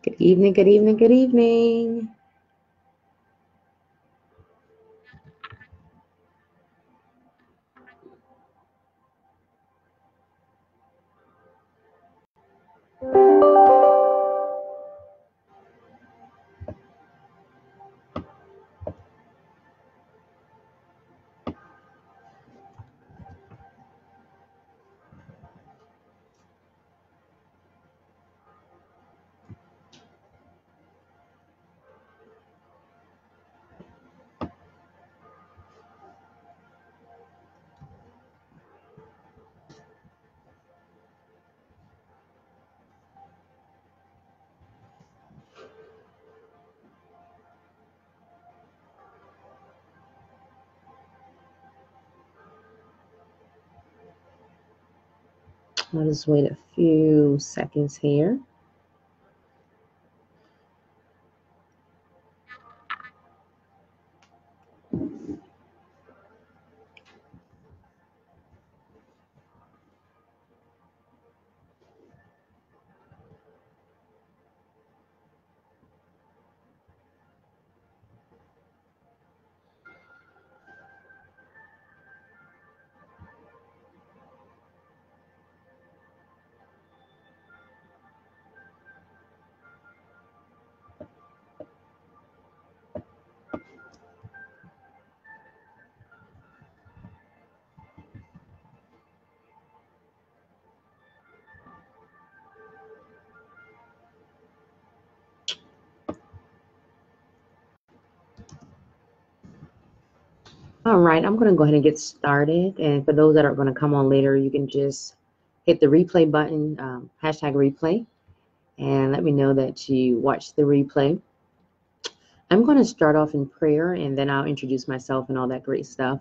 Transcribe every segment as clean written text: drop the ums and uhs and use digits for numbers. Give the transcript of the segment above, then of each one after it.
Good evening, good evening, good evening. I'll just wait a few seconds here. All right, I'm going to go ahead and get started. And for those that are going to come on later, you can just hit the replay button, hashtag replay, and let me know that you watched the replay. I'm going to start off in prayer, and then I'll introduce myself and all that great stuff.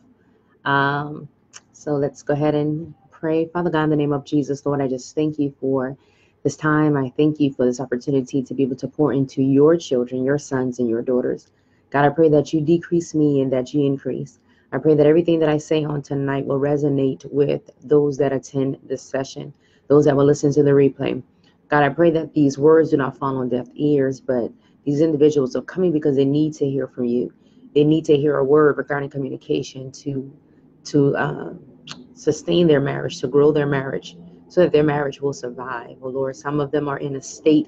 Um, so let's go ahead and pray. Father God, in the name of Jesus, Lord, I just thank you for this time. I thank you for this opportunity to be able to pour into your children, your sons and your daughters. God, I pray that you decrease me and that you increase. I pray that everything that I say on tonight will resonate with those that attend this session, those that will listen to the replay. God, I pray that these words do not fall on deaf ears, but these individuals are coming because they need to hear from you. They need to hear a word regarding communication to sustain their marriage, to grow their marriage, so that their marriage will survive. Oh Lord, some of them are in a state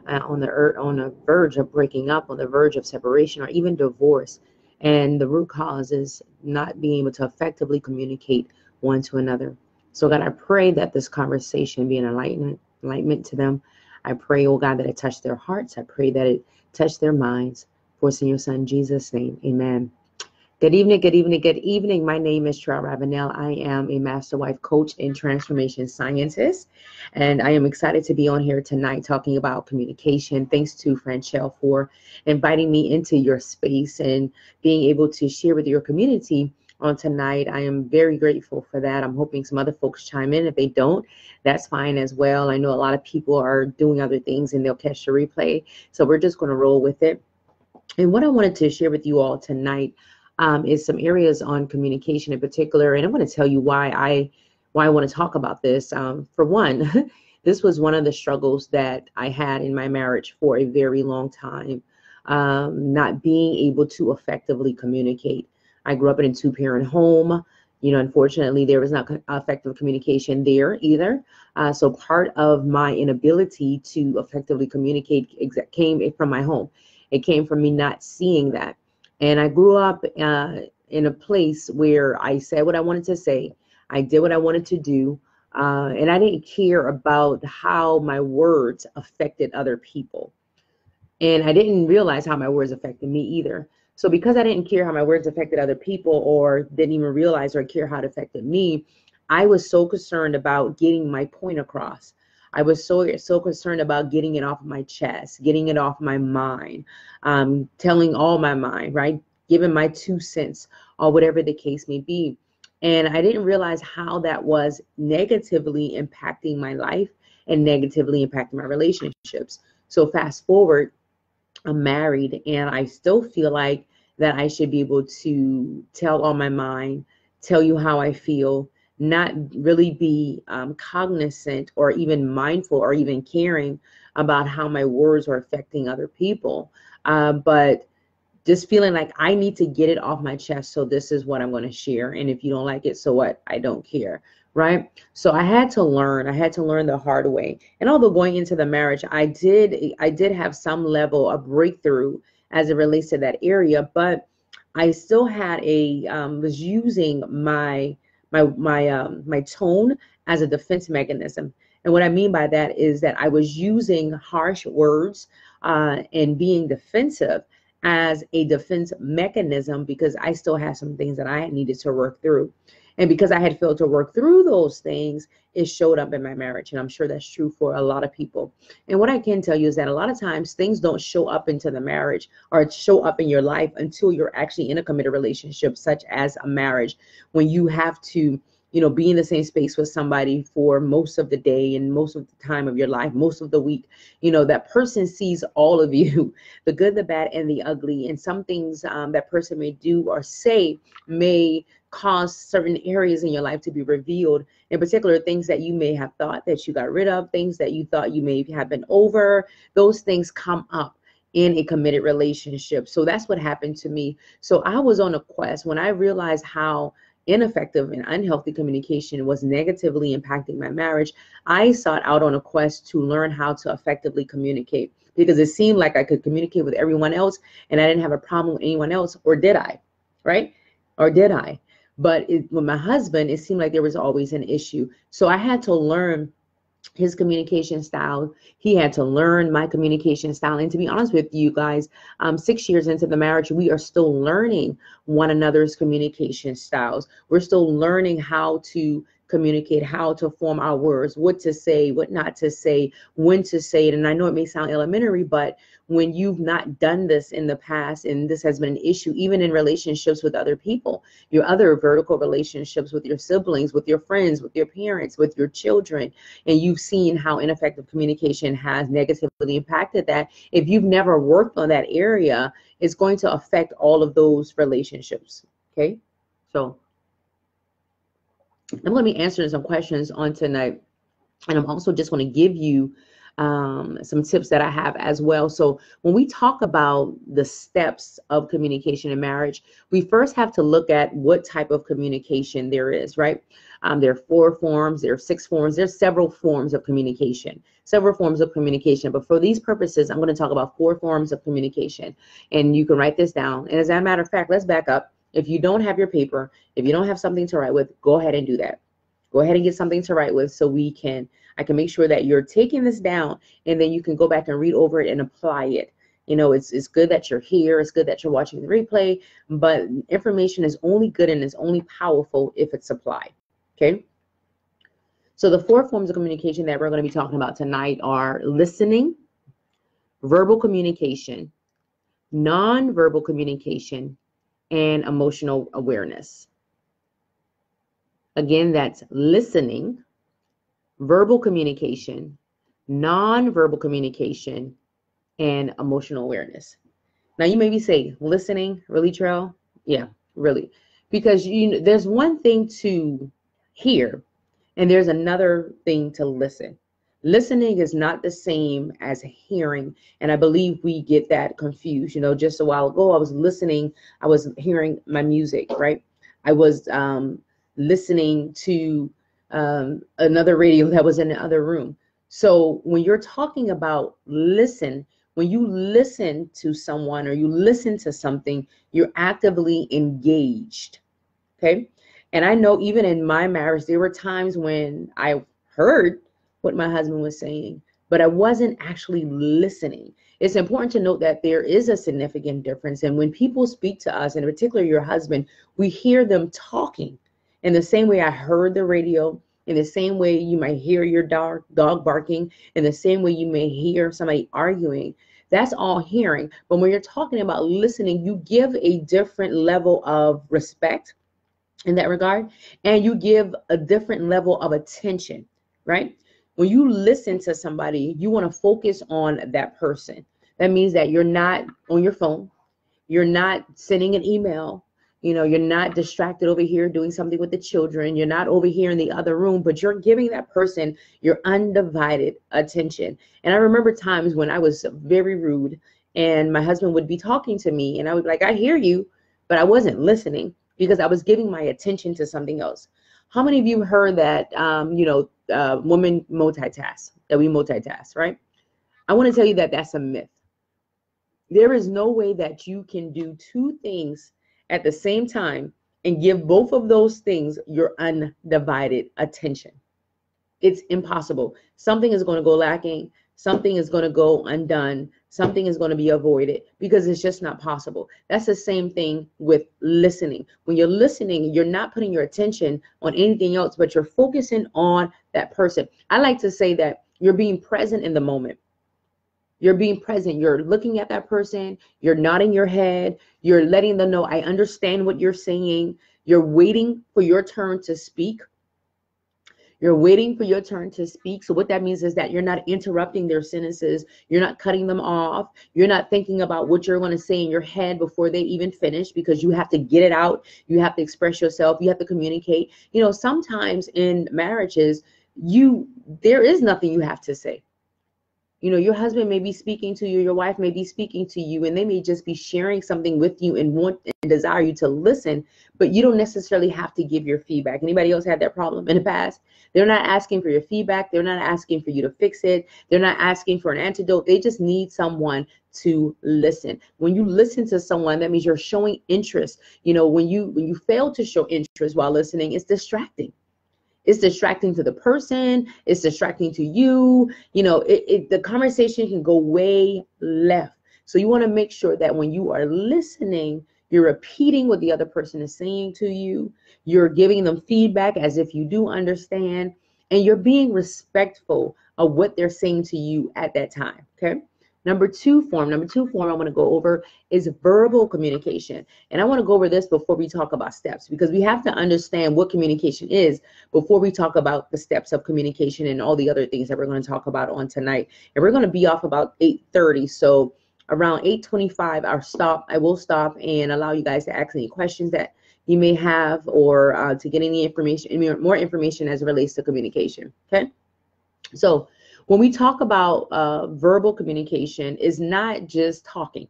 on the verge of breaking up, on the verge of separation, or even divorce, and the root cause is not being able to effectively communicate one to another. So God, I pray that this conversation be an enlightenment to them. I pray, oh God, that it touch their hearts. I pray that it touch their minds. For it's in your Son Jesus' name, amen. Good evening, good evening, good evening. My name is Treal. I am a master wife coach and transformation scientist, and I am excited to be on here tonight talking about communication. Thanks to Franchelle for inviting me into your space and being able to share with your community on tonight. I am very grateful for that. I'm hoping some other folks chime in. If they don't, that's fine as well. I know a lot of people are doing other things and they'll catch the replay, so we're just going to roll with it. And what I wanted to share with you all tonight is some areas on communication in particular, and I'm going to tell you why I want to talk about this. For one, this was one of the struggles that I had in my marriage for a very long time, not being able to effectively communicate. I grew up in a two-parent home. You know, unfortunately, there was not effective communication there either. So part of my inability to effectively communicate came from my home. It came from me not seeing that. And I grew up in a place where I said what I wanted to say. I did what I wanted to do. And I didn't care about how my words affected other people. And I didn't realize how my words affected me either. So because I didn't care how my words affected other people, or didn't even realize or care how it affected me, I was so concerned about getting my point across. I was so concerned about getting it off my chest, getting it off my mind, telling all my mind, right? Giving my 2 cents or whatever the case may be. And I didn't realize how that was negatively impacting my life and negatively impacting my relationships. So fast forward, I'm married and I still feel like that I should be able to tell on my mind, tell you how I feel, not really be cognizant or even mindful or even caring about how my words are affecting other people. But just feeling like I need to get it off my chest. So this is what I'm going to share. And if you don't like it, so what? I don't care. Right. So I had to learn the hard way. And although going into the marriage, I did have some level of breakthrough as it relates to that area, but I still had was using my tone as a defense mechanism. And what I mean by that is that I was using harsh words and being defensive as a defense mechanism because I still had some things that I needed to work through. And because I had failed to work through those things, it showed up in my marriage. And I'm sure that's true for a lot of people. And what I can tell you is that a lot of times things don't show up into the marriage or show up in your life until you're actually in a committed relationship, such as a marriage, when you have to be in the same space with somebody for most of the day and most of the time of your life, most of the week. That person sees all of you, the good, the bad, and the ugly. And some things that person may do or say may cause certain areas in your life to be revealed. In particular, things that you may have thought that you got rid of, things that you thought you may have been over, those things come up in a committed relationship. So that's what happened to me. So I was on a quest when I realized how ineffective and unhealthy communication was negatively impacting my marriage. I sought out on a quest to learn how to effectively communicate because it seemed like I could communicate with everyone else and I didn't have a problem with anyone else. Or did I? Right? Or did I? But with my husband, it seemed like there was always an issue. So I had to learn his communication style. He had to learn my communication style. And to be honest with you guys, 6 years into the marriage, we are still learning one another's communication styles. We're still learning how to communicate, how to form our words, what to say, what not to say, when to say it. And I know it may sound elementary, but when you've not done this in the past, and this has been an issue, even in relationships with other people, your other vertical relationships with your siblings, with your friends, with your parents, with your children, and you've seen how ineffective communication has negatively impacted that. If you've never worked on that area, it's going to affect all of those relationships. Okay, so I'm going to be answering some questions on tonight, and I'm also just going to give you some tips that I have as well. So when we talk about the steps of communication in marriage, we first have to look at what type of communication there is, right? There are 4 forms, there are 6 forms, there's several forms of communication, but for these purposes, I'm going to talk about 4 forms of communication, and you can write this down. And as a matter of fact, let's back up. If you don't have your paper, if you don't have something to write with, go ahead and do that. Go ahead and get something to write with so I can make sure that you're taking this down, and then you can go back and read over it and apply it. It's good that you're here. It's good that you're watching the replay, but information is only good and is only powerful if it's applied. Okay. So the 4 forms of communication that we're going to be talking about tonight are listening, verbal communication, nonverbal communication, and emotional awareness. Again, that's listening, verbal communication, nonverbal communication, and emotional awareness. Now you may be saying, listening, really, Treal? Yeah, really. Because there's one thing to hear, and there's another thing to listen. Listening is not the same as hearing, and I believe we get that confused. Just a while ago, I was listening, I was hearing my music, right? I was listening to another radio that was in the other room. So when you're talking about listen, when you listen to someone or you listen to something, you're actively engaged. Okay. And I know even in my marriage, there were times when I heard what my husband was saying, but I wasn't actually listening. It's important to note that there is a significant difference. And when people speak to us, and in particular your husband, we hear them talking in the same way I heard the radio, in the same way you might hear your dog barking, in the same way you may hear somebody arguing. That's all hearing. But when you're talking about listening, you give a different level of respect in that regard, and you give a different level of attention, right? When you listen to somebody, you want to focus on that person. That means that you're not on your phone, you're not sending an email, You know, you're not distracted over here doing something with the children. You're not over here in the other room, but you're giving that person your undivided attention. And I remember times when I was very rude and my husband would be talking to me and I would be like, I hear you, but I wasn't listening because I was giving my attention to something else. How many of you heard that, women multitask, that we multitask, right? I want to tell you that that's a myth. There is no way that you can do two things at the same time and give both of those things your undivided attention. It's impossible. Something is going to go lacking. Something is going to go undone. Something is going to be avoided because it's just not possible. That's the same thing with listening. When you're listening, you're not putting your attention on anything else, but you're focusing on that person. I like to say that you're being present in the moment. You're being present. You're looking at that person. You're nodding your head. You're letting them know, I understand what you're saying. You're waiting for your turn to speak. You're waiting for your turn to speak. So what that means is that you're not interrupting their sentences. You're not cutting them off. You're not thinking about what you're going to say in your head before they even finish, because you have to get it out. You have to express yourself. You have to communicate. You know, sometimes in marriages, there is nothing you have to say. You know, your husband may be speaking to you, your wife may be speaking to you, and they may just be sharing something with you and want and desire you to listen, but you don't necessarily have to give your feedback. Anybody else had that problem in the past? They're not asking for your feedback. They're not asking for you to fix it. They're not asking for an antidote. They just need someone to listen. When you listen to someone, that means you're showing interest. You know, when you fail to show interest while listening, it's distracting. It's distracting to the person. It's distracting to you. You know, the conversation can go way left. So you want to make sure that when you are listening, you're repeating what the other person is saying to you. You're giving them feedback as if you do understand, and you're being respectful of what they're saying to you at that time. Okay. Number two form I want to go over is verbal communication. And I want to go over this before we talk about steps, because we have to understand what communication is before we talk about the steps of communication and all the other things that we're going to talk about on tonight. And we're going to be off about 8:30. So around 8:25, I will stop and allow you guys to ask any questions that you may have, or to get any more information as it relates to communication. Okay. So when we talk about verbal communication, is not just talking.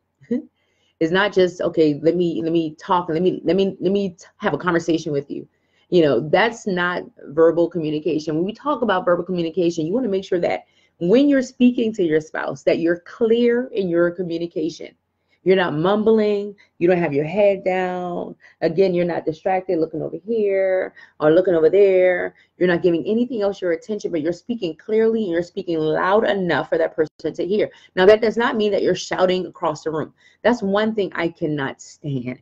It's not just, okay, let me talk, let me have a conversation with you. You know, that's not verbal communication. When we talk about verbal communication, you want to make sure that when you're speaking to your spouse, that you're clear in your communication. You're not mumbling. You don't have your head down. Again, you're not distracted looking over here or looking over there. You're not giving anything else your attention, but you're speaking clearly and you're speaking loud enough for that person to hear. Now, that does not mean that you're shouting across the room. That's one thing I cannot stand.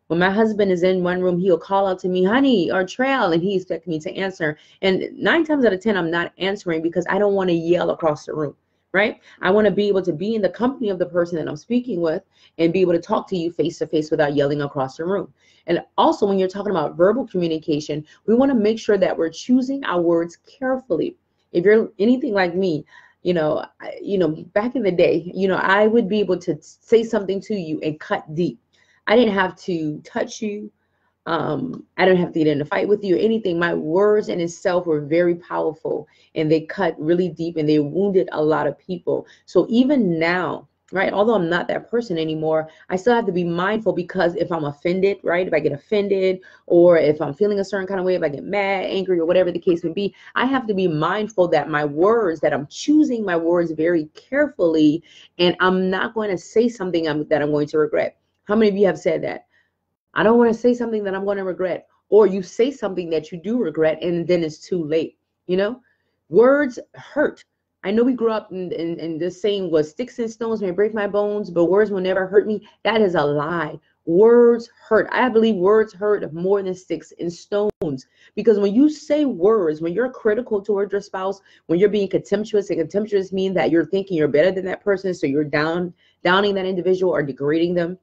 When my husband is in one room, he'll call out to me, honey, or Treal, and he expects me to answer. And 9 times out of 10, I'm not answering because I don't want to yell across the room. Right? I want to be able to be in the company of the person that I'm speaking with and be able to talk to you face to face without yelling across the room. And also, when you're talking about verbal communication, we want to make sure that we're choosing our words carefully. If you're anything like me, back in the day, I would be able to say something to you and cut deep. I didn't have to touch you. I don't have to get in a fight with you or anything. My words in itself were very powerful, and they cut really deep and they wounded a lot of people. So even now, right, although I'm not that person anymore, I still have to be mindful, because if I'm offended, right, if I get offended, or if I'm feeling a certain kind of way, if I get mad, angry, or whatever the case may be, I have to be mindful that my words, that I'm choosing my words very carefully, and I'm not going to say something that I'm going to regret. How many of you have said that? I don't want to say something that I'm going to regret. Or you say something that you do regret, and then it's too late. Words hurt. I know we grew up in this saying was, sticks and stones may break my bones, but words will never hurt me. That is a lie. Words hurt. I believe words hurt more than sticks and stones, because when you say words, when you're critical towards your spouse, when you're being contemptuous, and contemptuous means that you're thinking you're better than that person, so you're downing that individual or degrading them.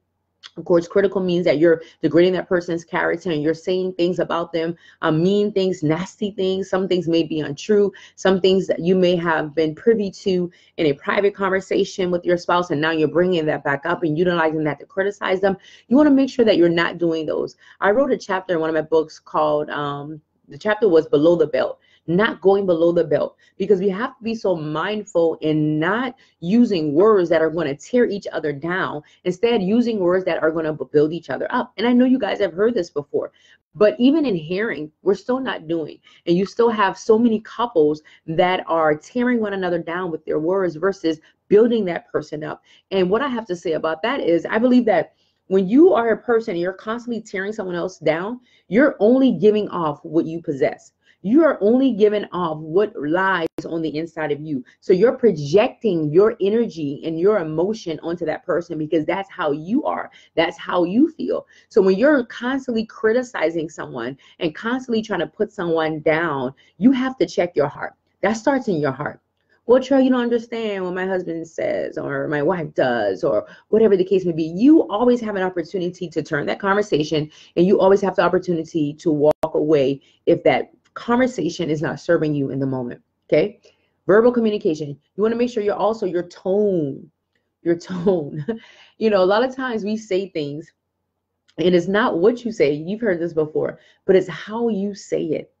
Of course, critical means that you're degrading that person's character and you're saying things about them, mean things, nasty things. Some things may be untrue. Some things that you may have been privy to in a private conversation with your spouse, and now you're bringing that back up and utilizing that to criticize them. You want to make sure that you're not doing those. I wrote a chapter in one of my books called, the chapter was Below the Belt. Not going below the belt, because we have to be so mindful in not using words that are going to tear each other down, instead using words that are going to build each other up. And I know you guys have heard this before, but even in hearing, we're still not doing. And you still have so many couples that are tearing one another down with their words versus building that person up. And what I have to say about that is, I believe that when you are a person and you're constantly tearing someone else down, you're only giving off what you possess. You are only giving off what lies on the inside of you. So you're projecting your energy and your emotion onto that person, because that's how you are. That's how you feel. So when you're constantly criticizing someone and constantly trying to put someone down, you have to check your heart. That starts in your heart. Well, Treal, you don't understand what my husband says or my wife does or whatever the case may be. You always have an opportunity to turn that conversation, and you always have the opportunity to walk away if that conversation is not serving you in the moment. Okay. Verbal communication. You want to make sure you're also your tone. You know, a lot of times we say things and it's not what you say. You've heard this before, but it's how you say it.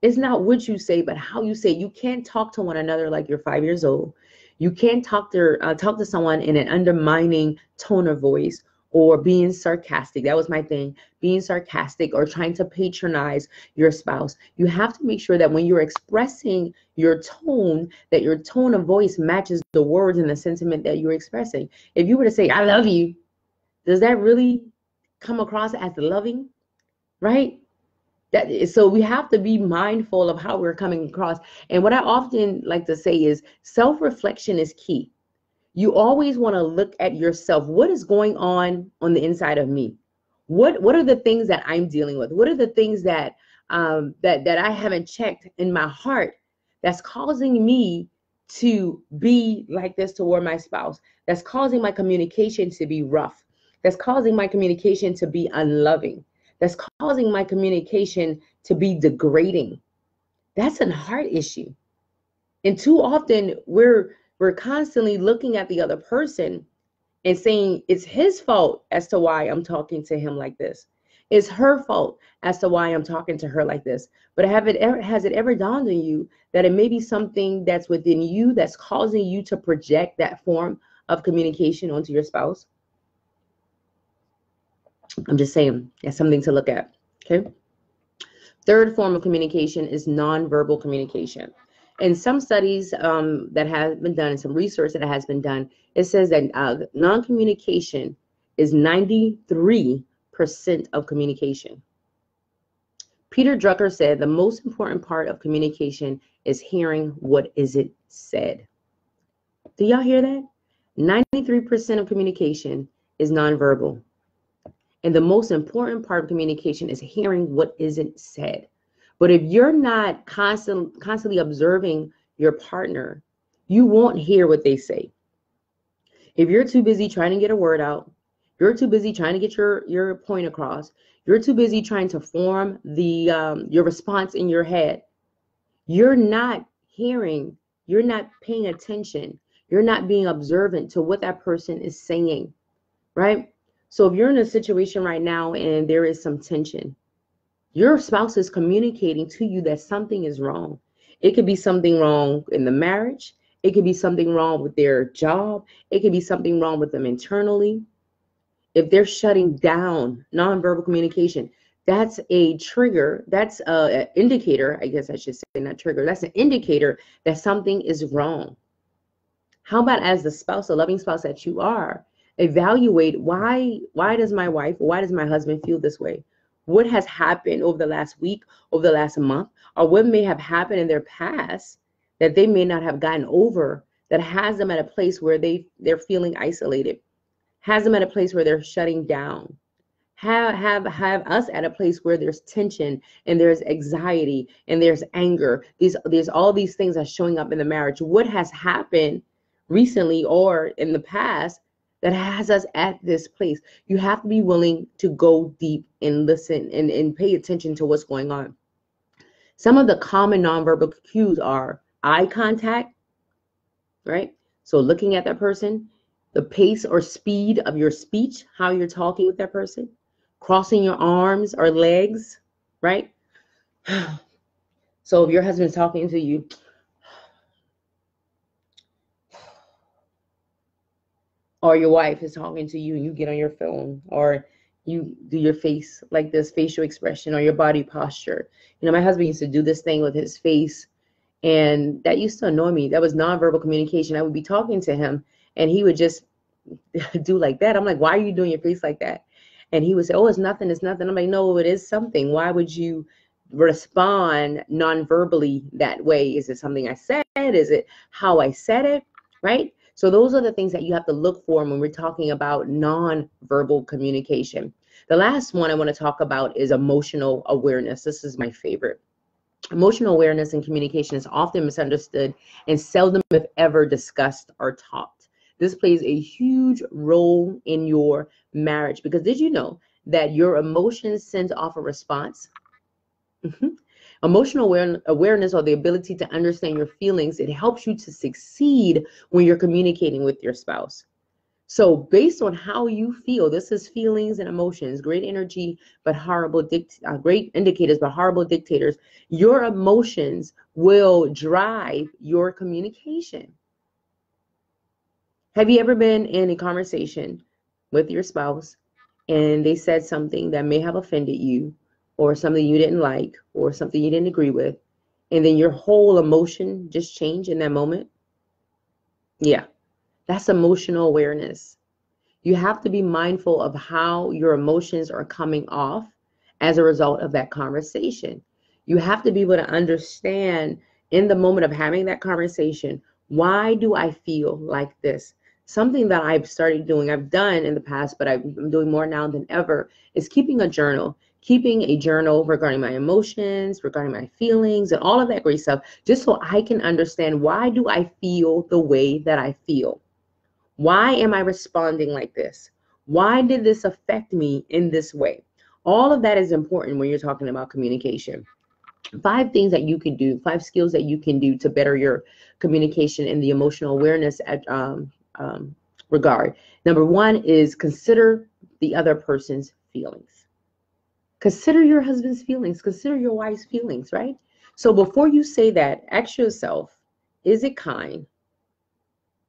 It's not what you say, but how you say it. You can't talk to one another like you're 5 years old. You can't talk to someone in an undermining tone of voice or being sarcastic. That was my thing, being sarcastic or trying to patronize your spouse. You have to make sure that when you're expressing your tone, that your tone of voice matches the words and the sentiment that you're expressing. If you were to say, I love you, does that really come across as loving, right? So we have to be mindful of how we're coming across. And what I often like to say is self-reflection is key. You always want to look at yourself. What is going on the inside of me? What are the things that I'm dealing with? What are the things that that I haven't checked in my heart that's causing me to be like this toward my spouse? That's causing my communication to be rough. That's causing my communication to be unloving. That's causing my communication to be degrading. That's a heart issue. And too often we're constantly looking at the other person and saying it's his fault as to why I'm talking to him like this. It's her fault as to why I'm talking to her like this. But has it ever dawned on you that it may be something that's within you that's causing you to project that form of communication onto your spouse? I'm just saying, that's something to look at. Okay. Third form of communication is nonverbal communication. In some studies that have been done, and some research that has been done, it says that non-communication is 93% of communication. Peter Drucker said the most important part of communication is hearing what isn't said. Do y'all hear that? 93% of communication is nonverbal. And the most important part of communication is hearing what isn't said. But if you're not constantly observing your partner, you won't hear what they say. If you're too busy trying to get a word out, you're too busy trying to get your point across, you're too busy trying to form your response in your head, you're not hearing, you're not paying attention, you're not being observant to what that person is saying, right? So if you're in a situation right now and there is some tension, your spouse is communicating to you that something is wrong. It could be something wrong in the marriage. It could be something wrong with their job. It could be something wrong with them internally. If they're shutting down nonverbal communication, that's a trigger. That's an indicator, I guess I should say, not trigger. That's an indicator that something is wrong. How about as the spouse, the loving spouse that you are, evaluate why does my wife, why does my husband feel this way? What has happened over the last week, over the last month, or what may have happened in their past that they may not have gotten over, that has them at a place where they're feeling isolated, has them at a place where they're shutting down, have us at a place where there's tension and there's anxiety and there's anger. There's all these things are showing up in the marriage. What has happened recently or in the past that has us at this place. You have to be willing to go deep and listen and pay attention to what's going on. Some of the common nonverbal cues are eye contact, right? So looking at that person, the pace or speed of your speech, how you're talking with that person, crossing your arms or legs, right? So if your husband's talking to you, or your wife is talking to you and you get on your phone, or you do your face like this, facial expression, or your body posture. You know, my husband used to do this thing with his face, and that used to annoy me. That was nonverbal communication. I would be talking to him and he would just do like that. I'm like, why are you doing your face like that? And he would say, oh, it's nothing, it's nothing. I'm like, no, it is something. Why would you respond non-verbally that way? Is it something I said? Is it how I said it? Right? So those are the things that you have to look for when we're talking about non-verbal communication. The last one I want to talk about is emotional awareness. This is my favorite. Emotional awareness and communication is often misunderstood and seldom, if ever, discussed or taught. This plays a huge role in your marriage because did you know that your emotions send off a response? Emotional awareness, or the ability to understand your feelings, it helps you to succeed when you're communicating with your spouse. So based on how you feel, this is feelings and emotions, great energy, but great indicators, but horrible dictators. Your emotions will drive your communication. Have you ever been in a conversation with your spouse and they said something that may have offended you, or something you didn't like, or something you didn't agree with, and then your whole emotion just changed in that moment? Yeah, that's emotional awareness. You have to be mindful of how your emotions are coming off as a result of that conversation. You have to be able to understand in the moment of having that conversation, why do I feel like this? Something that I've started doing, I've done in the past, but I'm doing more now than ever, is keeping a journal. Keeping a journal regarding my emotions, regarding my feelings, and all of that great stuff, just so I can understand, why do I feel the way that I feel? Why am I responding like this? Why did this affect me in this way? All of that is important when you're talking about communication. 5 things that you can do, 5 skills that you can do to better your communication and the emotional awareness regard. Number 1 is consider the other person's feelings. Consider your husband's feelings. Consider your wife's feelings, right? So before you say that, ask yourself, is it kind?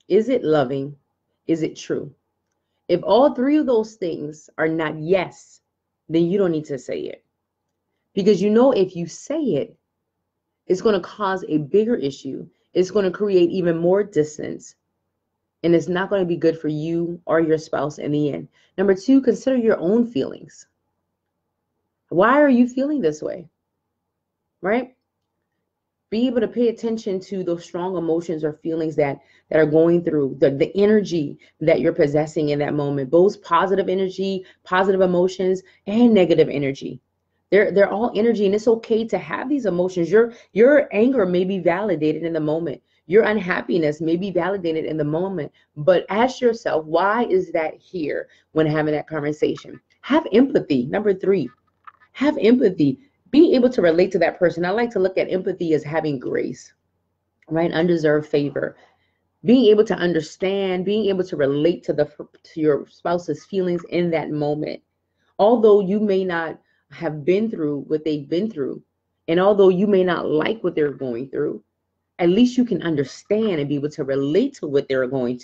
Is it loving? Is it true? If all 3 of those things are not yes, then you don't need to say it. Because you know if you say it, it's going to cause a bigger issue. It's going to create even more distance. And it's not going to be good for you or your spouse in the end. Number 2, consider your own feelings. Why are you feeling this way? Right? Be able to pay attention to those strong emotions or feelings that are going through, the energy that you're possessing in that moment, both positive energy, positive emotions, and negative energy. They're all energy, and it's okay to have these emotions. Your anger may be validated in the moment. Your unhappiness may be validated in the moment, but ask yourself, why is that here when having that conversation? Have empathy. Number 3, have empathy. Be able to relate to that person. I like to look at empathy as having grace, right? Undeserved favor. Being able to understand, being able to relate to your spouse's feelings in that moment. Although you may not have been through what they've been through, and although you may not like what they're going through, at least you can understand and be able to relate to what they're going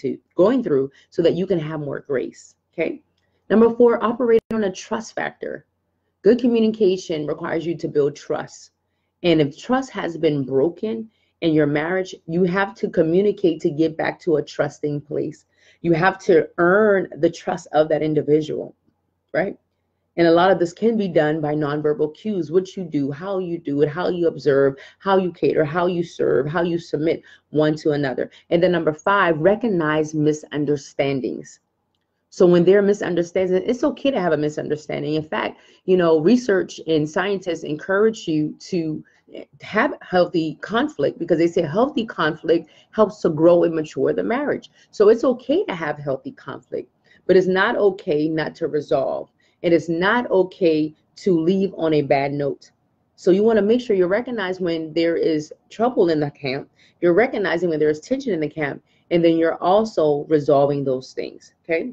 through so that you can have more grace. Okay. Number 4, operate on a trust factor. Good communication requires you to build trust. And if trust has been broken in your marriage, you have to communicate to get back to a trusting place. You have to earn the trust of that individual, right? And a lot of this can be done by nonverbal cues, what you do it, how you observe, how you cater, how you serve, how you submit one to another. And then number 5, recognize misunderstandings. So when there are misunderstandings, it's okay to have a misunderstanding. In fact, research and scientists encourage you to have healthy conflict because they say healthy conflict helps to grow and mature the marriage. So it's okay to have healthy conflict. but it's not okay not to resolve. It is not okay to leave on a bad note. So you want to make sure you recognize when there is trouble in the camp, you're recognizing when there is tension in the camp, and then you're also resolving those things, okay?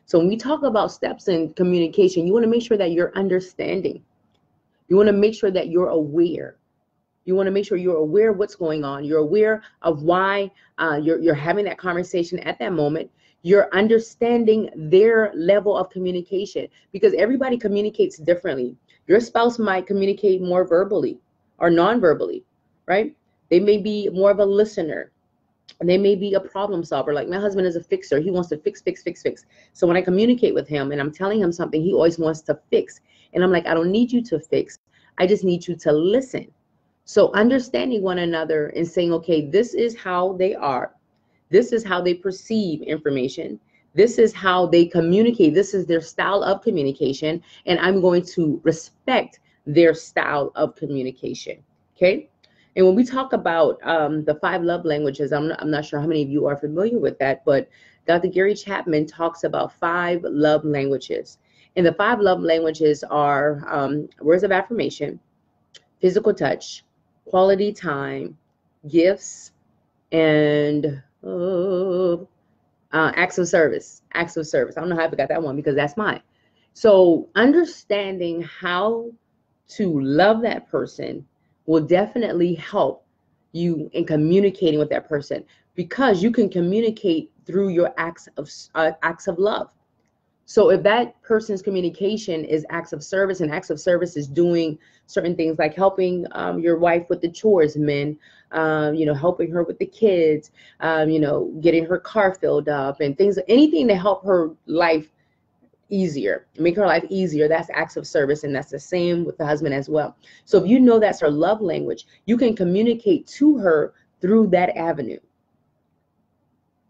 So when we talk about steps in communication, you want to make sure that you're understanding. You want to make sure that you're aware. You want to make sure you're aware of what's going on. You're aware of why you're having that conversation at that moment. You're understanding their level of communication, because everybody communicates differently. Your spouse might communicate more verbally or non-verbally, right? They may be more of a listener. And they may be a problem solver. Like my husband is a fixer. He wants to fix, fix, fix, fix. So when I communicate with him and I'm telling him something, he always wants to fix. And I'm like, I don't need you to fix. I just need you to listen. So understanding one another and saying, okay, this is how they are. This is how they perceive information. This is how they communicate. This is their style of communication. And I'm going to respect their style of communication. Okay. And when we talk about the 5 love languages, I'm not sure how many of you are familiar with that, but Dr. Gary Chapman talks about 5 love languages. And the 5 love languages are words of affirmation, physical touch, quality time, gifts, and acts of service. Acts of service. I don't know how I forgot that one because that's mine. So understanding how to love that person will definitely help you in communicating with that person, because you can communicate through your acts of love. So if that person's communication is acts of service, and acts of service is doing certain things like helping your wife with the chores, men, helping her with the kids, getting her car filled up and things, anything to help her life easier, make her life easier, that's acts of service. And that's the same with the husband as well. So if you know that's her love language, you can communicate to her through that avenue.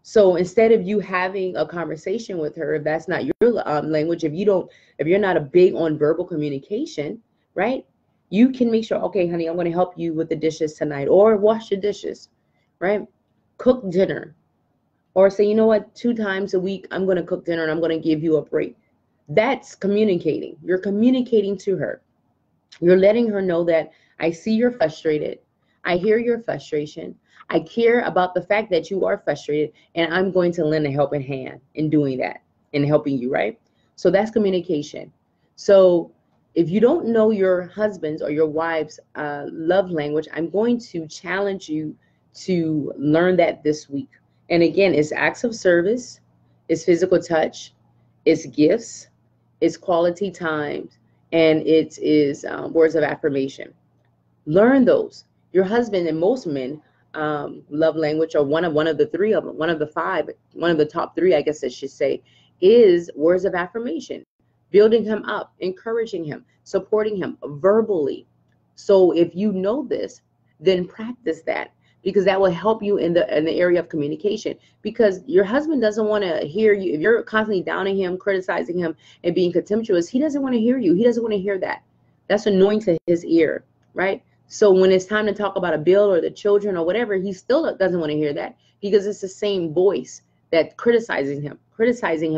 So instead of you having a conversation with her, if that's not your language, if you're not a big on verbal communication, right? You can make sure, okay, honey, I'm going to help you with the dishes tonight, or wash your dishes, right? Cook dinner, or say, you know what, 2 times a week, I'm going to cook dinner and I'm going to give you a break. That's communicating. You're communicating to her. You're letting her know that I see you're frustrated. I hear your frustration. I care about the fact that you are frustrated, and I'm going to lend a helping hand in doing that and helping you, right? So that's communication. So if you don't know your husband's or your wife's love language, I'm going to challenge you to learn that this week. And again, it's acts of service, it's physical touch, it's gifts, it's quality time, and it is words of affirmation. Learn those. Your husband and most men love language, or one of the 3 of them, one of the 5, one of the top 3, I guess I should say, is words of affirmation, building him up, encouraging him, supporting him verbally. So if you know this, then practice that, because that will help you in the area of communication, because your husband doesn't want to hear you. If you're constantly downing him, criticizing him, and being contemptuous, he doesn't want to hear you. He doesn't want to hear that. That's annoying to his ear, right? So when it's time to talk about a bill or the children or whatever, he still doesn't want to hear that, because it's the same voice that criticizing him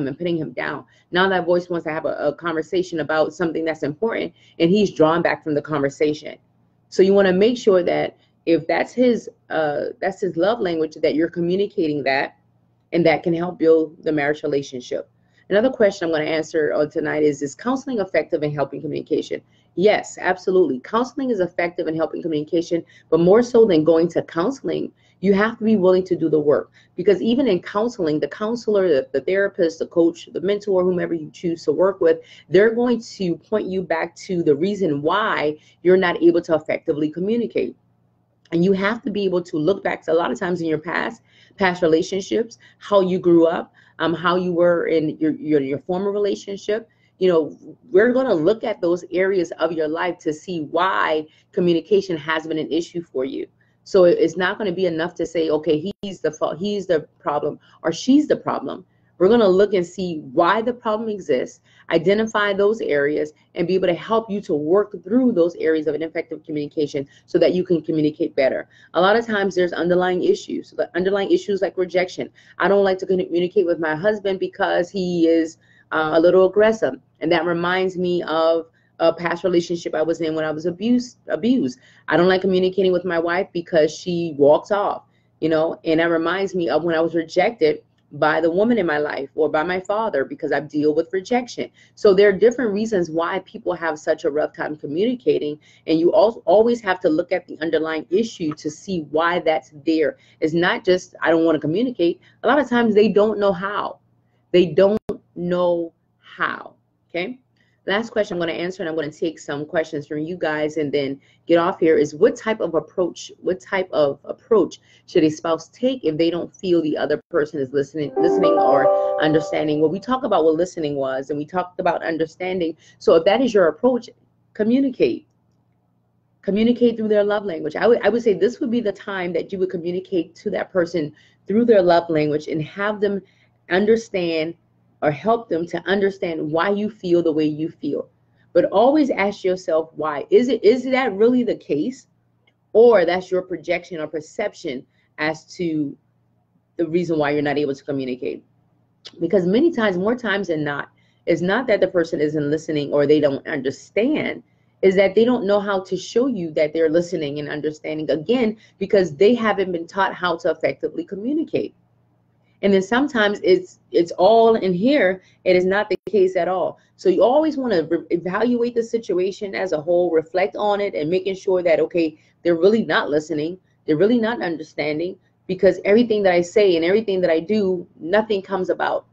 and putting him down. Now that voice wants to have a conversation about something that's important, and he's drawn back from the conversation. So you want to make sure that if that's his love language, that you're communicating that, and that can help build the marriage relationship. Another question I'm going to answer tonight is counseling effective in helping communication? Yes, absolutely. Counseling is effective in helping communication, but more so than going to counseling, you have to be willing to do the work. Because even in counseling, the counselor, the therapist, the coach, the mentor, whomever you choose to work with, they're going to point you back to the reason why you're not able to effectively communicate. And you have to be able to look back to a lot of times in your past relationships, how you grew up, how you were in your former relationship. We're going to look at those areas of your life to see why communication has been an issue for you. So it's not going to be enough to say, okay, he's the fault, he's the problem, or she's the problem, We're going to look and see why the problem exists, identify those areas, and be able to help you to work through those areas of ineffective communication so that you can communicate better. A lot of times there's underlying issues, like rejection. I don't like to communicate with my husband because he is a little aggressive. And that reminds me of a past relationship I was in when I was abused. I don't like communicating with my wife because she walks off, and that reminds me of when I was rejected by the woman in my life or by my father, because I deal with rejection. So there are different reasons why people have such a rough time communicating, and you also always have to look at the underlying issue to see why that's there. It's not just, I don't want to communicate. A lot of times they don't know how. Okay. Last question I'm going to answer, and I'm going to take some questions from you guys and then get off here, is what type of approach should a spouse take if they don't feel the other person is listening or understanding? Well, we talked about what listening was, and we talked about understanding. So if that is your approach, communicate through their love language. I would say this would be the time that you would communicate to that person through their love language and have them understand, or help them to understand why you feel the way you feel. But always ask yourself why. Is that really the case? Or that's your projection or perception as to the reason why you're not able to communicate? Because many times, more times than not, it's not that the person isn't listening or they don't understand, is that they don't know how to show you that they're listening and understanding, again, because they haven't been taught how to effectively communicate. And then sometimes it's all in here. It is not the case at all. So you always want to evaluate the situation as a whole, reflect on it, and making sure that, okay, they're really not listening. They're really not understanding, because everything that I say and everything that I do, nothing comes about.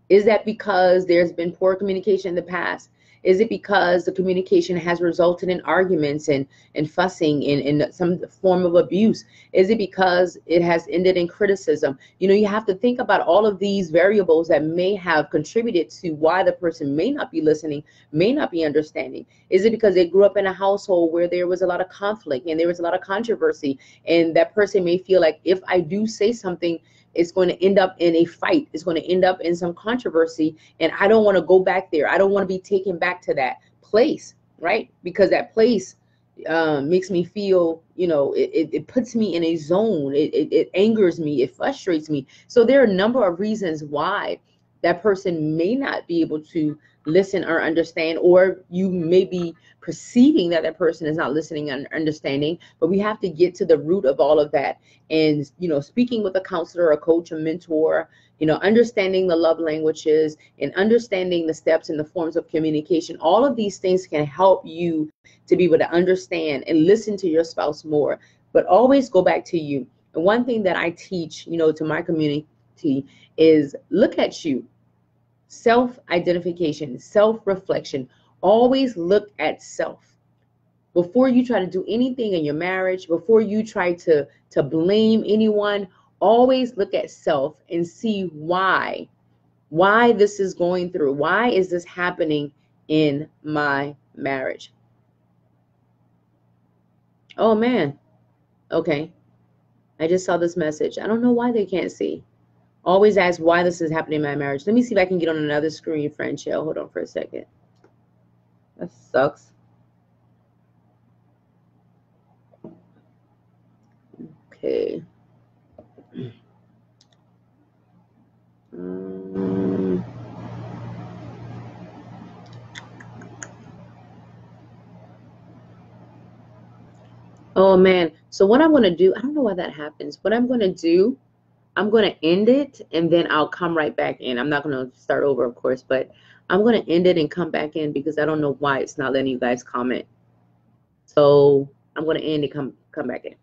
Is that because there's been poor communication in the past? Is it because the communication has resulted in arguments and fussing and some form of abuse? Is it because it has ended in criticism? You have to think about all of these variables that may have contributed to why the person may not be listening, may not be understanding. Is it because they grew up in a household where there was a lot of conflict and there was a lot of controversy, and that person may feel like, if I do say something, it's going to end up in a fight. It's going to end up in some controversy, and I don't want to go back there. I don't want to be taken back to that place, right? Because that place makes me feel, it puts me in a zone. It angers me. It frustrates me. So there are a number of reasons why that person may not be able to listen or understand, or you may be perceiving that that person is not listening and understanding. But we have to get to the root of all of that. And, speaking with a counselor, a coach, a mentor, understanding the love languages and understanding the steps and the forms of communication, all of these things can help you to be able to understand and listen to your spouse more. But always go back to you. And one thing that I teach, to my community is look at you. Self-identification, self-reflection. Always look at self. Before you try to do anything in your marriage, before you try to blame anyone, always look at self and see why this is going through. Why is this happening in my marriage? Oh man. Okay. I just saw this message. I don't know why they can't see. Always ask why this is happening in my marriage. Let me see if I can get on another screen, friend Shell. Hold on for a second. That sucks. Okay. Oh man. So what I'm going to do, I don't know why that happens. What I'm going to do, I'm going to end it and then I'll come right back in. I'm not going to start over, of course, but I'm going to end it and come back in because I don't know why it's not letting you guys comment. So I'm going to end and come back in.